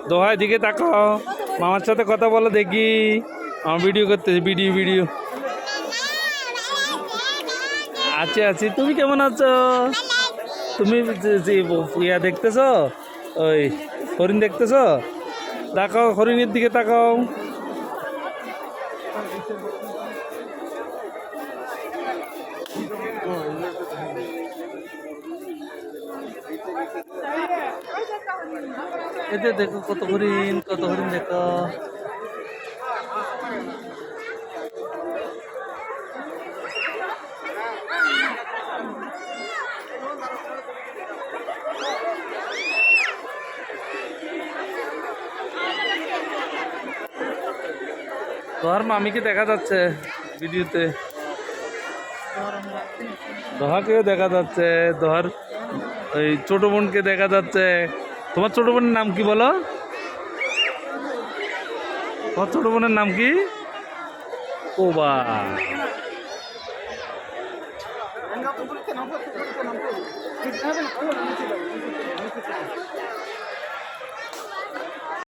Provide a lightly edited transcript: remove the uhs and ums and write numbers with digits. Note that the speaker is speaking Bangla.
দোহাই দিকে তাকাও, মামার সাথে কথা বলো দেখি। আমার ভিডিও করতেছি, ভিডিও ভিডিও। আছি, তুমি কেমন আছো? তুমি ইয়া দেখতেছো, ওই হরিণ দেখতেছো? তাকাও, হরিণের দিকে তাকাও। এতে দেখো কত হরিণ, কত হরিণ দেখো। দোহার মামিকে দেখা যাচ্ছে ভিডিওতে, দোহাকেও দেখা যাচ্ছে, দোহার ওই ছোট বোনকে দেখা যাচ্ছে। তোমার ছোট বোনের নাম কি বলো? তোমার ছোট বোনের নাম কি? কোবা।